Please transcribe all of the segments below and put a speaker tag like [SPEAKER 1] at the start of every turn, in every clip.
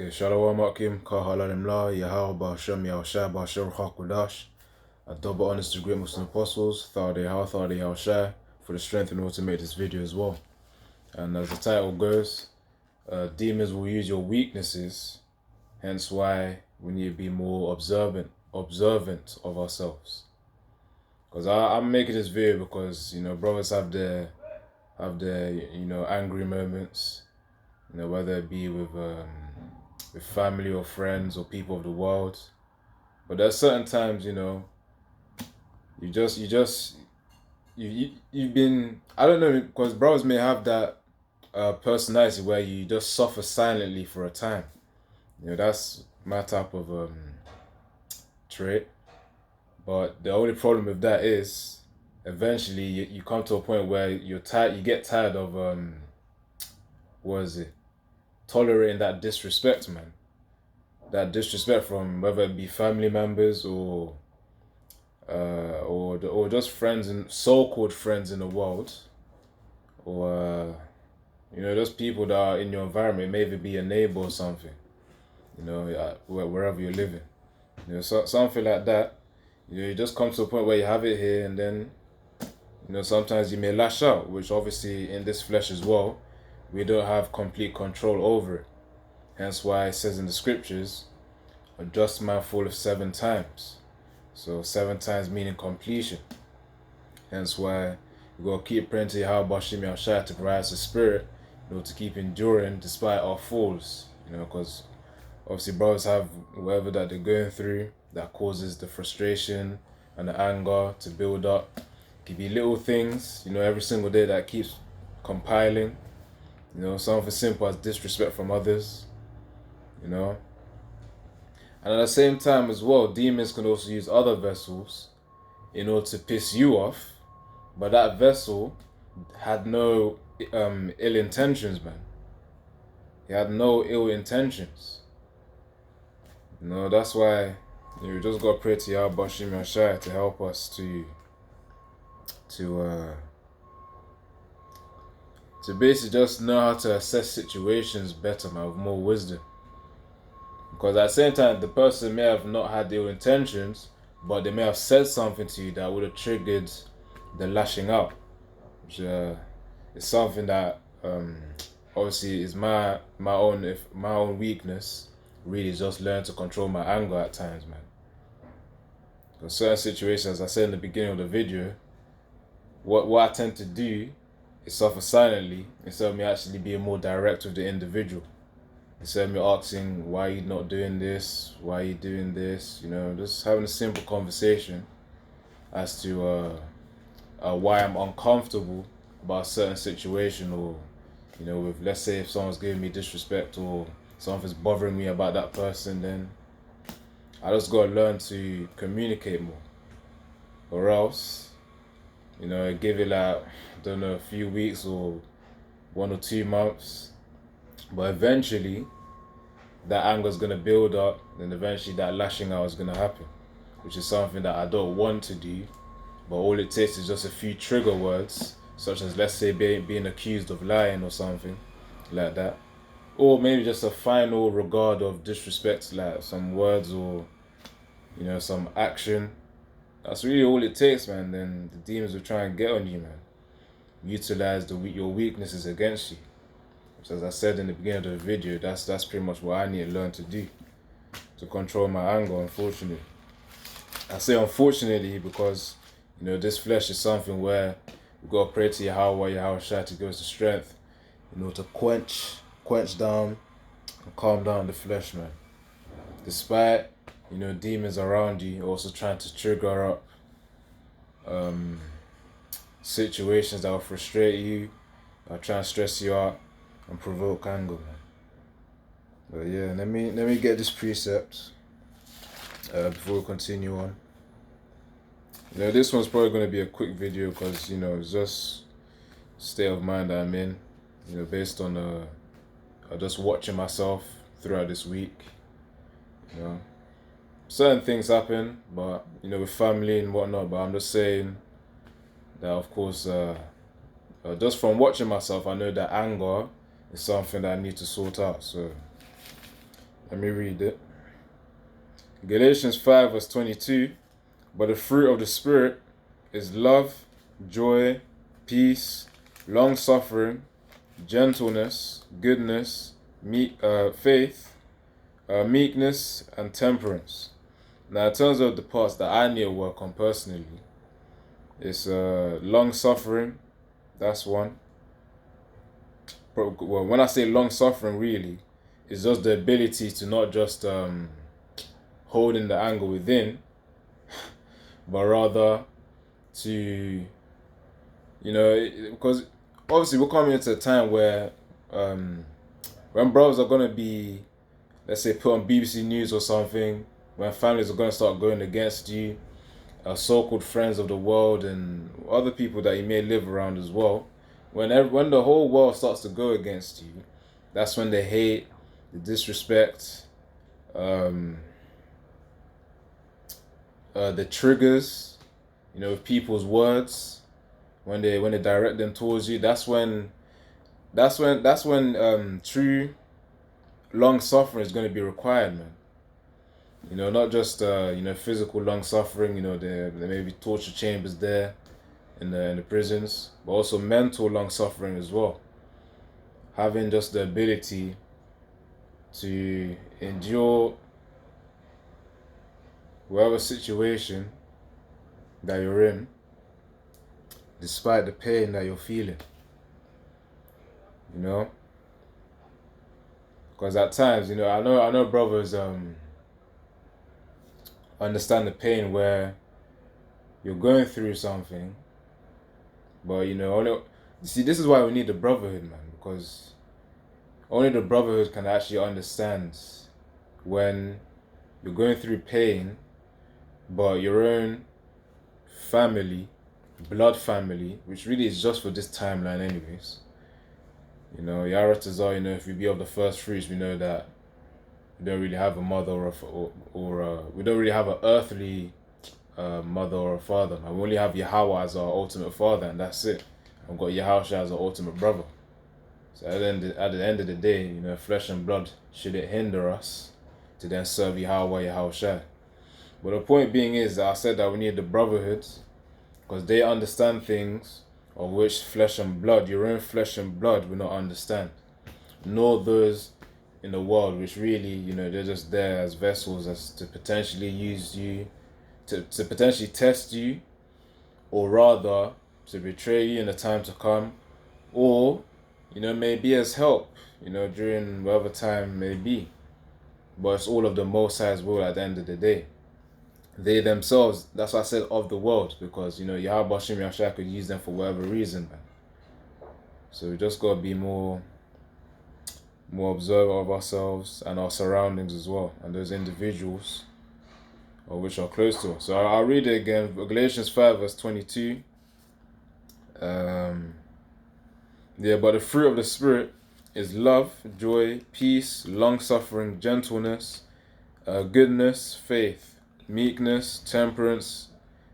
[SPEAKER 1] Okay, Shalom Akim, Kahalalim La, Yahal Bashem, Yahushai Bashem Hakudash. A double honest to great Muslim apostles, Thadi Yahushai, for the strength in order to make this video as well. And as the title goes, demons will use your weaknesses, hence why we need to be more observant of ourselves. Because I'm making this video because, brothers have their angry moments, whether it be with family or friends or people of the world. But there's certain times, you've been, I don't know, because brothers may have that personality where you just suffer silently for a time. That's my type of trait. But the only problem with that is eventually you come to a point where you get tired of tolerating that disrespect, man. That disrespect from whether it be family members or just friends and so-called friends in the world, or those people that are in your environment, maybe be a neighbor or something, wherever you're living, something like that. You just come to a point where you have it here, and then sometimes you may lash out, which obviously in this flesh as well, we don't have complete control over it. Hence why it says in the scriptures, a just man falleth 7 times. So 7 times meaning completion. Hence why we gotta keep praying to Yahweh Bashim Yahushai to provide us the spirit, to keep enduring despite our falls. Because obviously brothers have whatever that they're going through that causes the frustration and the anger to build up. It could be little things, every single day that keeps compiling. Something simple as disrespect from others, And at the same time as well, demons can also use other vessels in order to piss you off, but that vessel had no ill intentions, man. He had no ill intentions. That's why you just gotta pray to Yahweh Bashim Yahushai to help us to basically just know how to assess situations better, man, with more wisdom. Because at the same time, the person may have not had ill intentions, but they may have said something to you that would have triggered the lashing out, which is something that obviously is my own weakness. Really, just learn to control my anger at times, man. Because certain situations, as I said in the beginning of the video, what I tend to do is suffer silently instead of me actually being more direct with the individual. Instead of me asking, why are you not doing this? Why are you doing this? Just having a simple conversation as to why I'm uncomfortable about a certain situation, or, with, let's say, if someone's giving me disrespect or something's bothering me about that person, then I just gotta learn to communicate more. Or else, give it a few weeks or 1 or 2 months. But eventually, that anger is going to build up, and eventually that lashing out is going to happen, which is something that I don't want to do. But all it takes is just a few trigger words, such as, let's say, being accused of lying or something like that. Or maybe just a final regard of disrespect, like some words or, some action. That's really all it takes, man. Then the demons will try and get on you, man. Utilize your weaknesses against you. So as I said in the beginning of the video, that's pretty much what I need to learn to do to control my anger, unfortunately. I say unfortunately because, this flesh is something where we got to pray to Yahweh Yahushai to give us the strength, to quench down and calm down the flesh, man. Despite, demons around you also trying to trigger up situations that will frustrate you, or try and stress you out and provoke anger, man. But yeah, let me get this precept before we continue on. This one's probably going to be a quick video because it's just state of mind that I'm in, based on just watching myself throughout this week. Certain things happen, but with family and whatnot. But I'm just saying that, of course, just from watching myself, I know that anger is something that I need to sort out. So Let me read it. Galatians 5 verse 22. But the fruit of the Spirit is love, joy, peace, long suffering, gentleness, goodness, faith, meekness, and temperance. Now, in terms of the parts that I need to work on personally, it's long suffering. That's one. Well, when I say long suffering, really, it's just the ability to not just hold in the anger within, but rather to, because obviously we're coming into a time where when brothers are going to be, let's say, put on BBC News or something, when families are going to start going against you, so-called friends of the world and other people that you may live around as well, when the whole world starts to go against you, that's when the hate, the disrespect, the triggers, with people's words, when they direct them towards you, that's when true long suffering is going to be required, man. Not just physical long suffering. There may be torture chambers there in the prisons, but also mental long suffering as well. Having just the ability to endure whatever situation that you're in, despite the pain that you're feeling. Because at times, I know brothers understand the pain where you're going through something, but this is why we need the brotherhood, man, because only the brotherhood can actually understand when you're going through pain, but your own family, blood family, which really is just for this timeline anyways. Yaratazar, if we be of the first fruits, we know that we don't really have a mother or we don't really have an earthly mother or a father. We only have Yahweh as our ultimate father, and that's it. We've got Yahushua as our ultimate brother. So at the end of the day, flesh and blood shouldn't hinder us to then serve Yahweh, Yahushua. But the point being is that I said that we need the brotherhood because they understand things of which flesh and blood, your own flesh and blood, will not understand. Nor those in the world, which really, they're just there as vessels as to potentially use you, to potentially test you, or rather to betray you in the time to come, or maybe as help, during whatever time may be. But it's all of the Most High's will at the end of the day. They themselves, that's why I said of the world, because Yahweh Bashim Yahshua could use them for whatever reason, man. So we just gotta be more observant of ourselves and our surroundings as well, and those individuals which are close to us. So I'll read it again. Galatians 5 verse 22. But the fruit of the Spirit is love, joy, peace, long-suffering, gentleness, goodness, faith, meekness, temperance.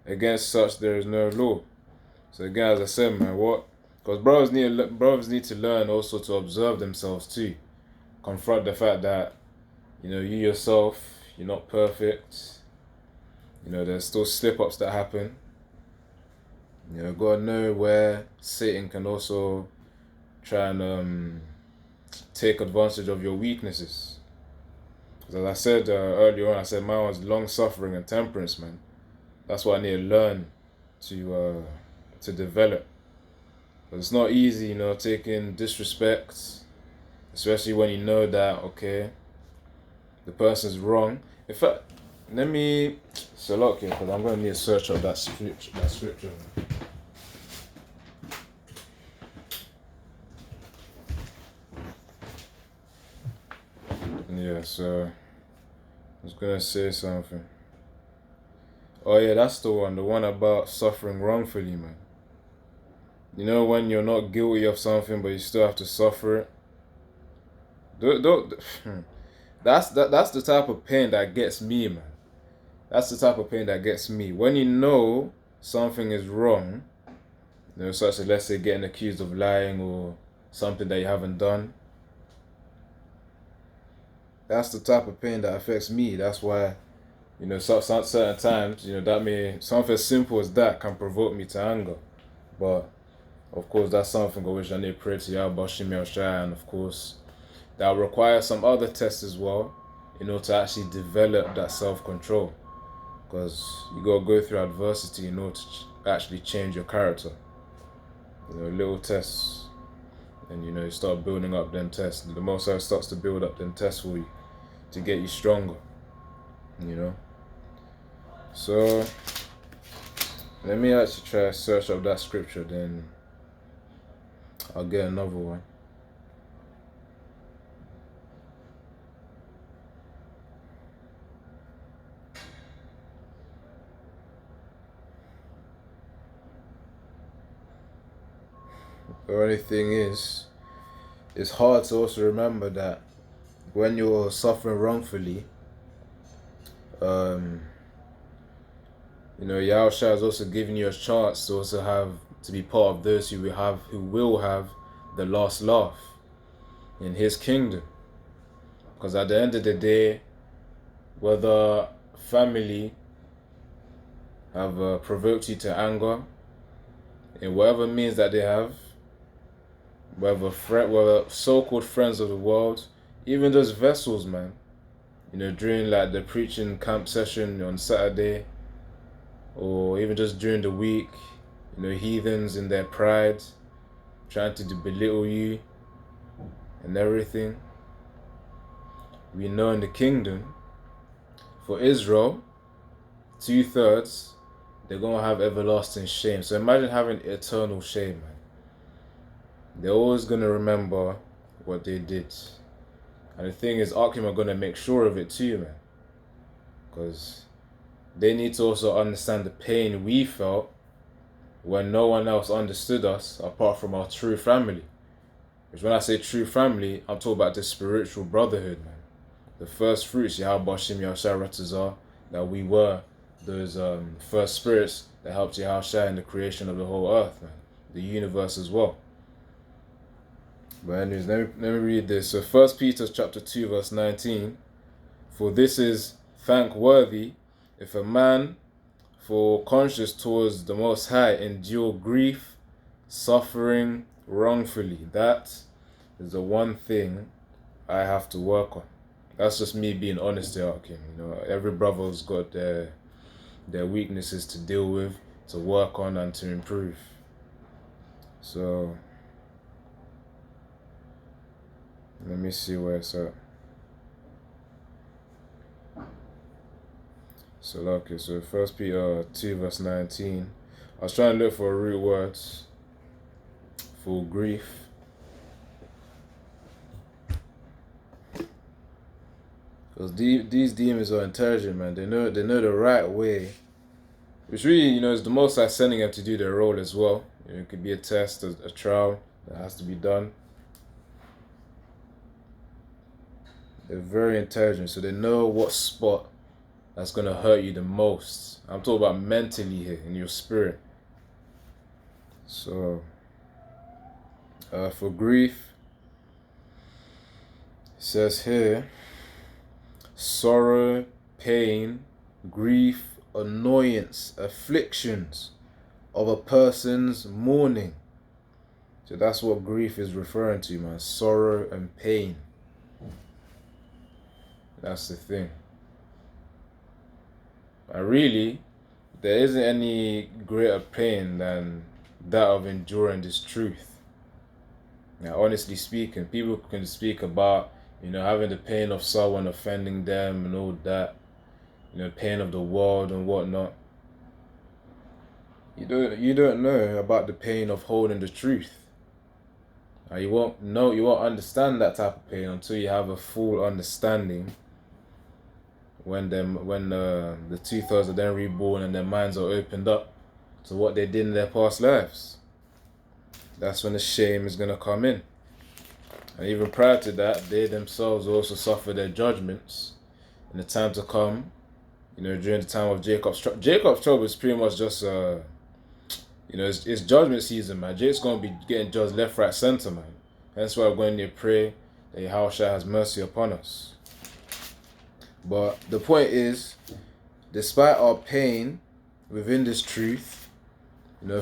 [SPEAKER 1] Against such there is no law. So again, as I said, man, because brothers need to learn also to observe themselves too. Confront the fact that you yourself, you're not perfect. There's still slip-ups that happen. Gotta know where Satan can also try and take advantage of your weaknesses. Because as I said earlier on, I said mine was long suffering and temperance, man. That's what I need to learn to develop. But it's not easy, taking disrespect, especially when you know that the person's wrong. In fact, let me select here because I'm going to need to search up that scripture. Yeah, so I was gonna say something. Oh yeah, that's the one about suffering wrongfully, man. When you're not guilty of something but you still have to suffer it. That's the type of pain that gets me, man. That's the type of pain that gets me. When you know something is wrong, such as, let's say, getting accused of lying or something that you haven't done, that's the type of pain that affects me. That's why, certain times, something as simple as that can provoke me to anger. But of course, that's something I wish I need to pray to Yahweh Shemi Shai, and of course, that will require some other tests as well, to actually develop that self-control. Because you gotta go through adversity in order to actually change your character. Little tests, and you start building up them tests. The Most High starts to build up them tests for you to get you stronger. So let me actually try to search up that scripture, then I'll get another one. The only thing is, it's hard to also remember that when you're suffering wrongfully, Yahushua has also given you a chance to also to be part of those who will have the last laugh in His kingdom. Because at the end of the day, whether family have provoked you to anger in whatever means that they have, whether so-called friends of the world, even those vessels, man, during like the preaching camp session on Saturday, or even just during the week, heathens in their pride, trying to belittle you and everything. We know in the kingdom, for Israel, 2/3, they're going to have everlasting shame. So imagine having eternal shame, man. They're always going to remember what they did. And the thing is, Akim are going to make sure of it too, man. Because they need to also understand the pain we felt when no one else understood us apart from our true family. Which when I say true family, I'm talking about the spiritual brotherhood, man. The first fruits, Yahweh Shem Yahshua, that we were those first spirits that helped Yahshua in the creation of the whole earth, man. The universe as well. But anyways, let me read this. So 1 Peter chapter 2 verse 19. For this is thankworthy if a man, for conscience towards the Most High, endure grief, suffering wrongfully. That is the one thing I have to work on. That's just me being honest here, Akim. Every brother's got their weaknesses to deal with, to work on, and to improve. So let me see where it's at. So 1 Peter 2 verse 19. I was trying to look for root words for grief. Because these demons are intelligent, man. They know the right way. Which really, is the Most High sending them to do their role as well. It could be a test, a trial that has to be done. They're very intelligent, so they know what spot that's going to hurt you the most. I'm talking about mentally here, in your spirit. So, for grief, it says here, sorrow, pain, grief, annoyance, afflictions of a person's mourning. So that's what grief is referring to, man. Sorrow and pain. That's the thing. And really, there isn't any greater pain than that of enduring this truth. Now, honestly speaking, people can speak about, having the pain of someone offending them and all that, pain of the world and whatnot. You don't know about the pain of holding the truth. Now, you won't understand that type of pain until you have a full understanding. When the 2/3 are then reborn and their minds are opened up to what they did in their past lives. That's when the shame is gonna come in. And even prior to that, they themselves also suffer their judgments in the time to come. During the time of Jacob's trouble. Jacob's trouble is pretty much just it's judgment season, man. Jake's gonna be getting judged left, right, center, man. That's why we're going to pray that Yahushua has mercy upon us. But the point is, despite our pain within this truth,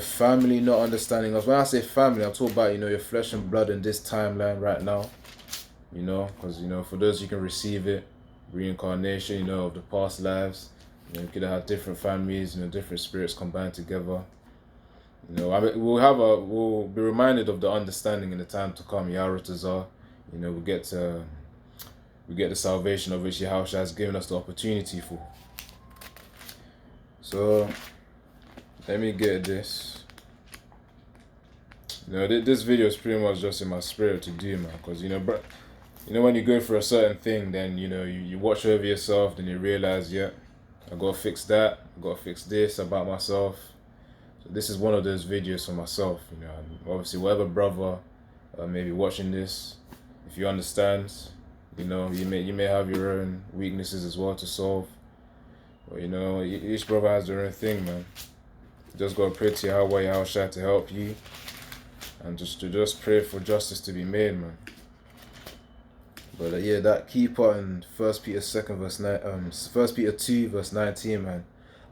[SPEAKER 1] family not understanding us. When I say family, I'm talking about, your flesh and blood in this timeline right now. Because, for those who can receive it, reincarnation, of the past lives, you could have different families, different spirits combined together. We'll be reminded of the understanding in the time to come. Yaratazar, we get the salvation of which Yahushua has given us the opportunity for. So let me get this. This video is pretty much just in my spirit to do, man. Because when you go for a certain thing, then you watch over yourself, then you realize, yeah, I gotta fix that. I gotta fix this about myself. So this is one of those videos for myself. And obviously, whatever brother may be watching this, if you understand, you may have your own weaknesses as well to solve. But each brother has their own thing, man. You just gotta pray to Yahweh Yahushua to help you, and just pray for justice to be made, man. But yeah, that key part in 1 Peter 2 verse 19, man,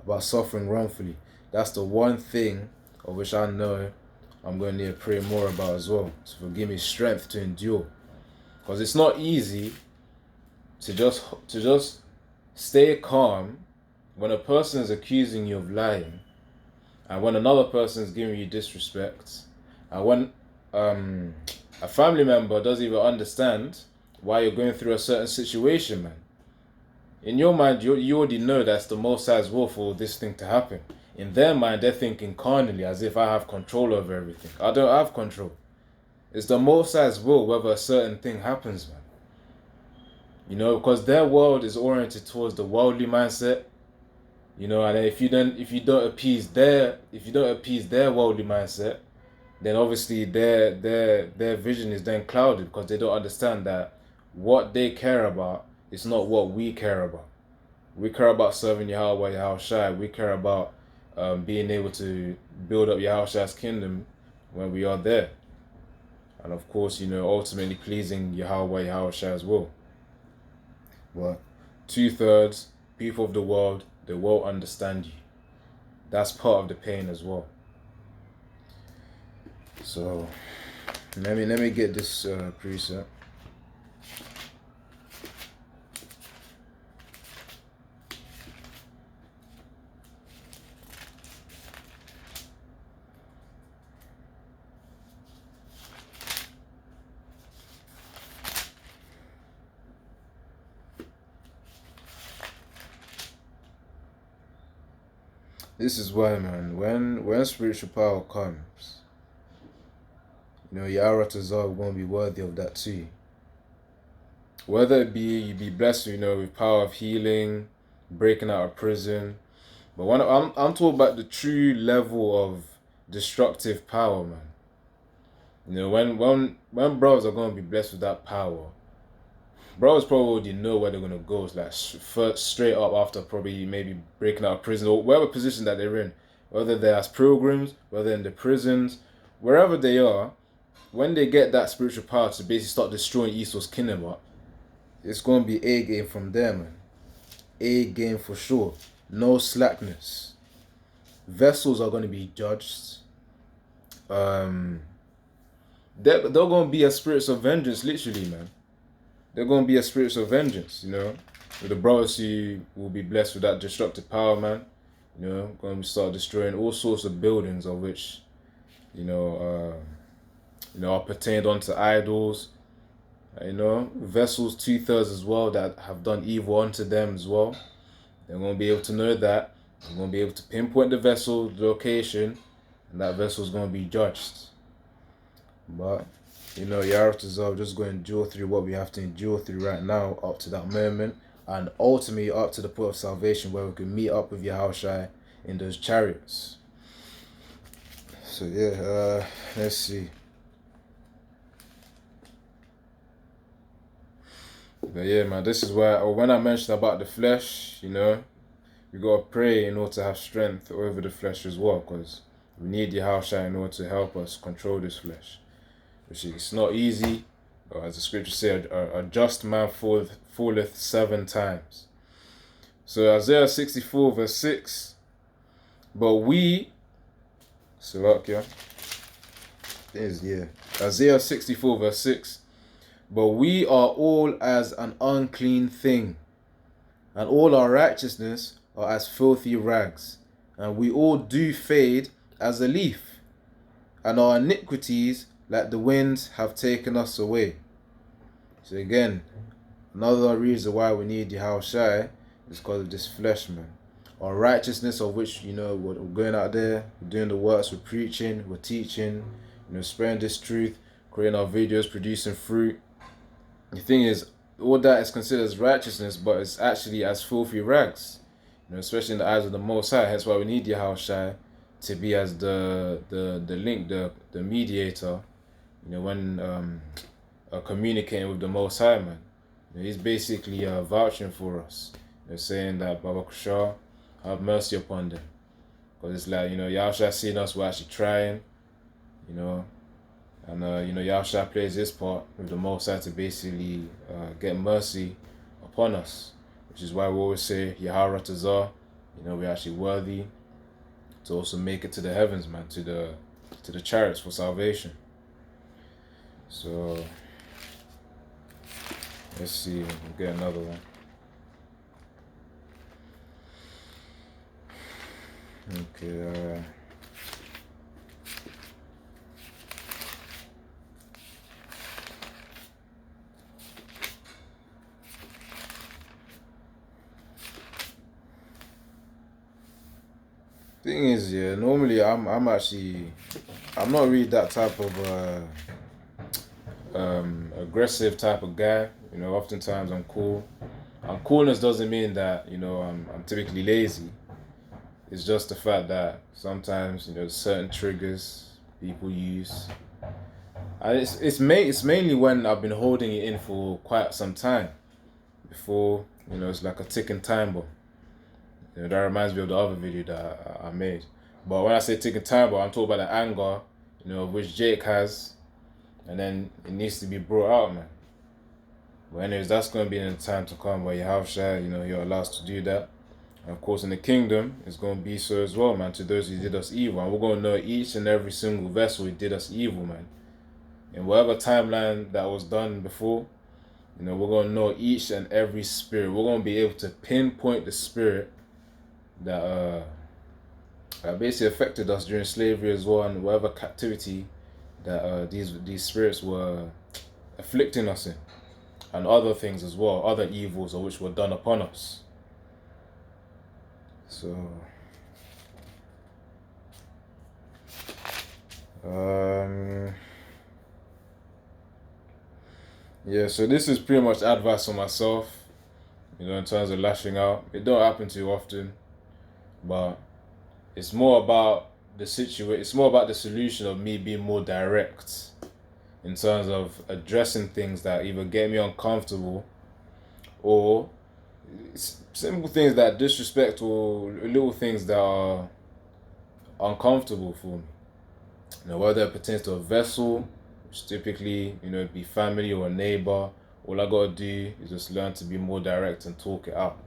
[SPEAKER 1] about suffering wrongfully. That's the one thing of which I know I'm going to need to pray more about as well. So give me strength to endure, because it's not easy to just stay calm when a person is accusing you of lying, and when another person is giving you disrespect, and when a family member doesn't even understand why you're going through a certain situation, man. In your mind, you already know that's the Most High's will for this thing to happen. In their mind, they're thinking carnally, as if I have control over everything. I don't have control. It's the Most High's will whether a certain thing happens, man. Because their world is oriented towards the worldly mindset. And if you don't appease their worldly mindset, then obviously their vision is then clouded, because they don't understand that what they care about is not what we care about. We care about serving Yahweh Yahushua. We care about being able to build up Yahushua's kingdom when we are there. And of course, ultimately pleasing Yahweh Yahushua as well. But 2/3 people of the world, they won't understand you. That's part of the pain as well. So let me get this preset. This is why, man, when spiritual power comes, your Aratazar are going to be worthy of that too. Whether it be you be blessed, with power of healing, breaking out of prison. But when I'm talking about the true level of destructive power, man. When brothers are going to be blessed with that power, brothers probably already know where they're going to go. It's like first, straight up after probably maybe breaking out of prison or whatever position that they're in. Whether they're as pilgrims, whether in the prisons, wherever they are, when they get that spiritual power to basically start destroying Esau's kingdom, it's going to be A game from there, man. A game for sure. No slackness. Vessels are going to be judged. They're going to be a spirits of vengeance, literally, man. They're going to be a spirits of vengeance, With the brothers who will be blessed with that destructive power, man. Going to start destroying all sorts of buildings of which, are pertained onto idols. Vessels 2/3 as well that have done evil unto them as well. They're going to be able to know that. They're going to be able to pinpoint the vessel, the location, and that vessel is going to be judged. But, Yaratazar, just going to endure through what we have to endure through right now up to that moment, and ultimately up to the point of salvation where we can meet up with Yahushua in those chariots. So yeah, let's see. But yeah, man, this is why, or when I mentioned about the flesh, we gotta pray in order to have strength over the flesh as well, because we need Yahushua in order to help us control this flesh. Which is not easy, but as the scripture says, a just man falleth 7 times. So Isaiah 64 verse 6. But we, Slovakia, Isaiah 64 verse 6. But we are all as an unclean thing, and all our righteousness are as filthy rags, and we all do fade as a leaf, and our iniquities like the winds have taken us away. So again, another reason why we need Yahushua is because of this flesh, man. Our righteousness, of which, we're going out there, we're doing the works, we're preaching, we're teaching, spreading this truth, creating our videos, producing fruit. The thing is, all that is considered as righteousness, but it's actually as filthy rags, especially in the eyes of the Most High. That's why we need Yahushua to be as the link, the mediator, when communicating with the Most High, man. He's basically vouching for us. Saying that Baba Kushar, have mercy upon them. Because it's like, Yahushua seeing us, we're actually trying, and Yahushua plays his part with the Most High to basically get mercy upon us. Which is why we always say, Yahara Tazar, we're actually worthy to also make it to the heavens, man, to the chariots for salvation. So let's see, we'll get another one. Okay, thing is, normally I'm not really that type of aggressive type of guy. Oftentimes I'm cool. Coolness doesn't mean that I'm typically lazy. It's just the fact that sometimes certain triggers people use, and it's mainly when I've been holding it in for quite some time. Before it's like a ticking time bomb. That reminds me of the other video that I made. But when I say ticking time bomb, I'm talking about the anger, which Jake has, and then it needs to be brought out, man. But anyways, that's going to be in the time to come where Yahushua, you're allowed to do that. And of course, in the kingdom, it's going to be so as well, man, to those who did us evil. And we're going to know each and every single vessel who did us evil, man. In whatever timeline that was done before, we're going to know each and every spirit. We're going to be able to pinpoint the spirit that basically affected us during slavery as well, and whatever captivity that these spirits were afflicting us in. And other things as well, other evils of which were done upon us. So, so this is pretty much advice on myself, in terms of lashing out. It don't happen too often, but it's more about the situation. It's more about the solution of me being more direct in terms of addressing things that either get me uncomfortable, or simple things that disrespect, or little things that are uncomfortable for me. Whether it pertains to a vessel, which typically, be family or a neighbor, all I gotta do is just learn to be more direct and talk it out.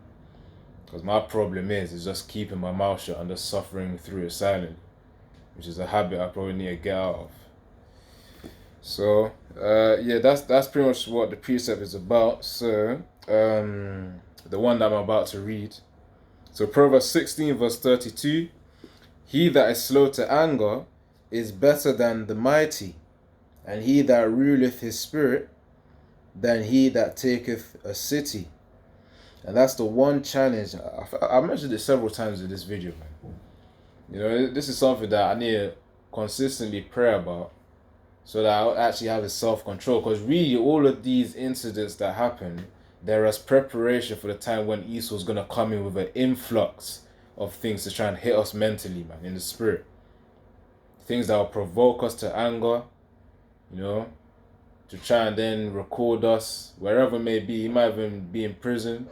[SPEAKER 1] Because my problem is just keeping my mouth shut and just suffering through it silently, which is a habit I probably need to get out of. So, that's pretty much what the precept is about. So, the one that I'm about to read. So, Proverbs 16 verse 32. He that is slow to anger is better than the mighty, and he that ruleth his spirit than he that taketh a city. And that's the one challenge. I mentioned it several times in this video, man. This is something that I need to consistently pray about, so that I'll actually have a self-control. Because really, all of these incidents that happen, they're as preparation for the time when Esau's going to come in with an influx of things to try and hit us mentally, man, in the spirit. Things that will provoke us to anger, to try and then record us, wherever it may be. He might even be in prison,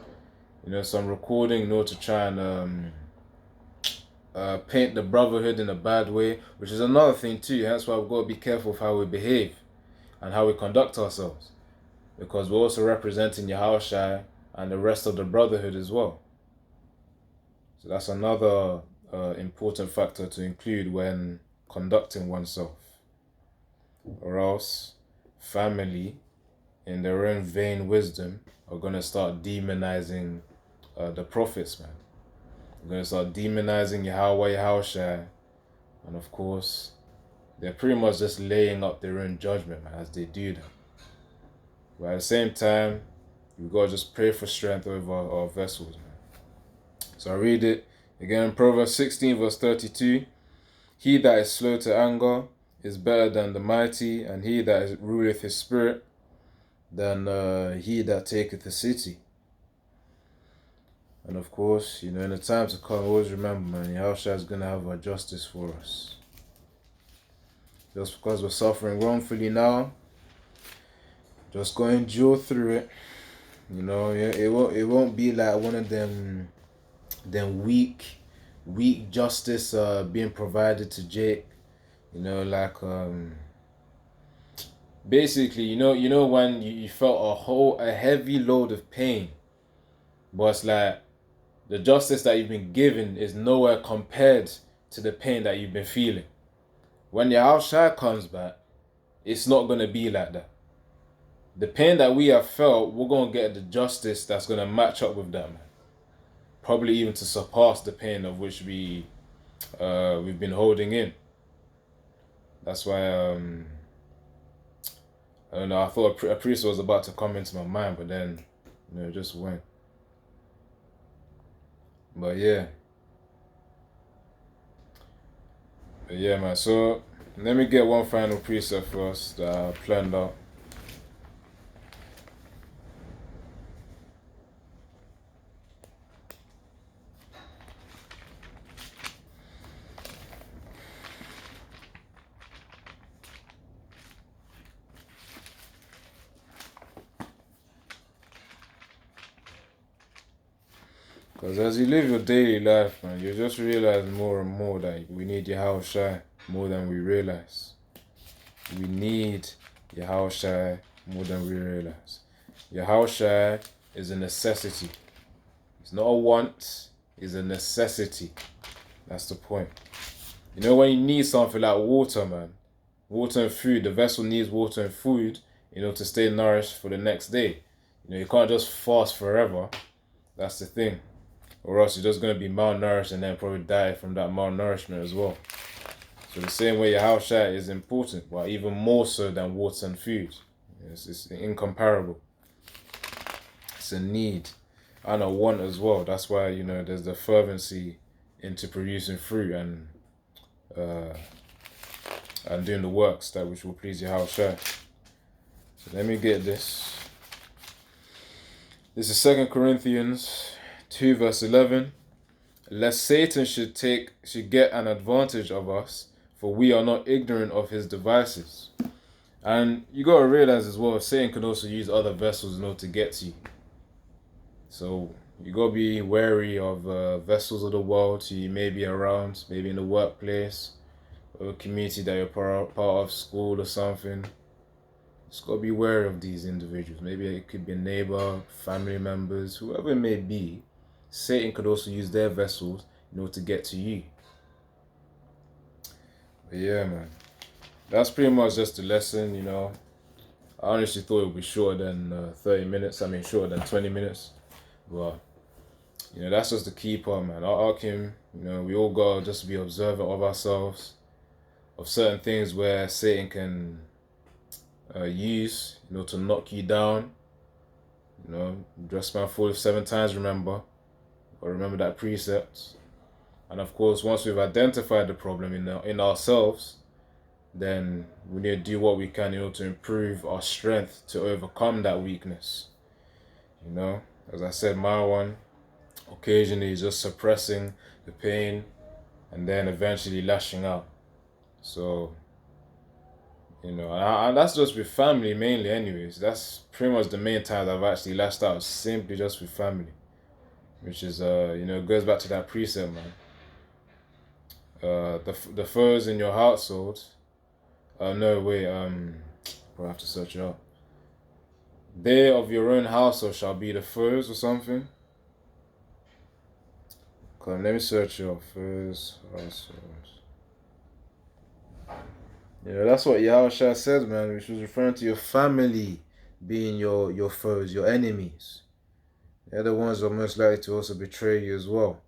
[SPEAKER 1] some recording, to try and paint the brotherhood in a bad way, which is another thing too. That's why we've got to be careful of how we behave and how we conduct ourselves, because we're also representing Yahushua and the rest of the brotherhood as well. So that's another important factor to include when conducting oneself. Or else, family, in their own vain wisdom, are going to start demonizing the prophets, man. They're going to start demonizing Yahweh, Yahushua, and of course, they're pretty much just laying up their own judgment, man, as they do that. But at the same time, we gotta just pray for strength over our vessels, man. So I read it again, Proverbs 16, verse 32. He that is slow to anger is better than the mighty, and he that ruleth his spirit than he that taketh a city. And of course, in the time to come, always remember, man, Yahushua is gonna have a justice for us. Just because we're suffering wrongfully now, just go endure through it. It won't be like one of them weak justice being provided to Jake. Like basically, when you felt a heavy load of pain, but it's like the justice that you've been given is nowhere compared to the pain that you've been feeling. When your Yahushua comes back, it's not gonna be like that. The pain that we have felt, we're gonna get the justice that's gonna match up with that, man. Probably even to surpass the pain of which we've been holding in. That's why I don't know. I thought a priest was about to come into my mind, but then it just went. But yeah, man. So let me get one final precept first that I planned out. Because as you live your daily life, man, you just realize more and more that we need Yahushua more than we realize. We need Yahushua more than we realize. Yahushua is a necessity. It's not a want, it's a necessity. That's the point. When you need something like water, man, water and food, the vessel needs water and food, to stay nourished for the next day. You can't just fast forever. That's the thing. Or else you're just going to be malnourished and then probably die from that malnourishment as well. So the same way Yahushua is important, but even more so than water and food. It's incomparable. It's a need and a want as well. That's why, there's the fervency into producing fruit and doing the works that which will please Yahushua. So let me get this. This is 2 Corinthians 2 verse 11. Lest Satan should get an advantage of us, for we are not ignorant of his devices. And you gotta realize as well, Satan can also use other vessels in order to get to you. So you gotta be wary of vessels of the world who you may be around, maybe in the workplace, or a community that you're part of, school or something. Just gotta be wary of these individuals. Maybe it could be a neighbor, family members, whoever it may be. Satan could also use their vessels in order to get to you. But yeah, man. That's pretty much just the lesson, I honestly thought it would be shorter than 30 minutes. I mean, shorter than 20 minutes. But, that's just the key part, man. I'll him, we all gotta just be observant of ourselves, of certain things where Satan can use, to knock you down. Dress man full 7 times, remember. But remember that precept. And of course, once we've identified the problem in ourselves, then we need to do what we can in order to improve our strength to overcome that weakness. As I said, my one occasionally is just suppressing the pain and then eventually lashing out. So, and that's just with family mainly anyways. That's pretty much the main times I've actually lashed out, simply just with family. Which is, goes back to that precept, man. The foes in your household. No, wait, I'll have to search it up. They of your own household shall be the foes or something. Come, let me search your first household. Yeah, that's what Yahushua said, man. Which was referring to your family being your foes, your enemies. They're the ones who are most likely to also betray you as well.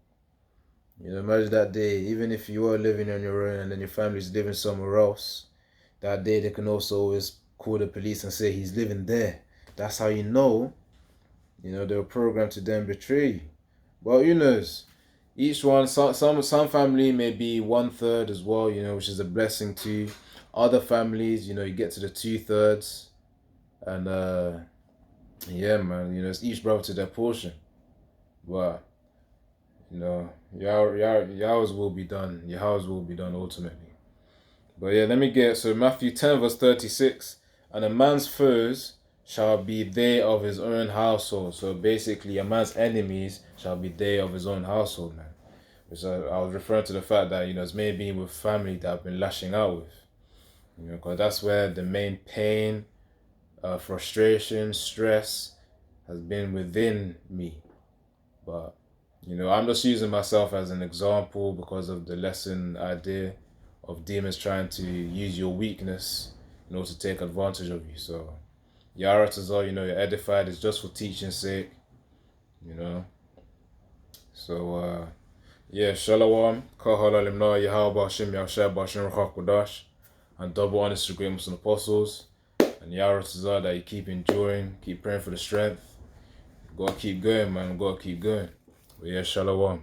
[SPEAKER 1] You know, imagine that day, even if you are living on your own and then your family's living somewhere else, that day they can also always call the police and say he's living there. That's how you know, they're programmed to then betray you. Well, you know, each one, some family may be 1/3 as well, you know, which is a blessing too. Other families, you know, you get to the 2/3, and yeah, man, you know, it's each brother to their portion. But you know, yours will be done. Your house will be done ultimately. But yeah, let me get so Matthew 10 verse 36, and a man's foes shall be they of his own household. So basically, a man's enemies shall be they of his own household, man. Which I was referring to the fact that, you know, it's maybe with family that I've been lashing out with. You know, because that's where the main pain, frustration, stress has been within me. But, you know, I'm just using myself as an example because of the lesson idea of demons trying to use your weakness in order to take advantage of you. So, Yaratazar, you know, you're edified is just for teaching's sake, you know. So, yeah, Shalom, Kahala Limna, Yahweh Hashem, Yahshua Bashem Rachakodash, and double honest to great Muslim apostles. And Yaratazar that you keep enduring, keep praying for the strength. Gotta keep going, man. Gotta keep going. But yeah, Shalom.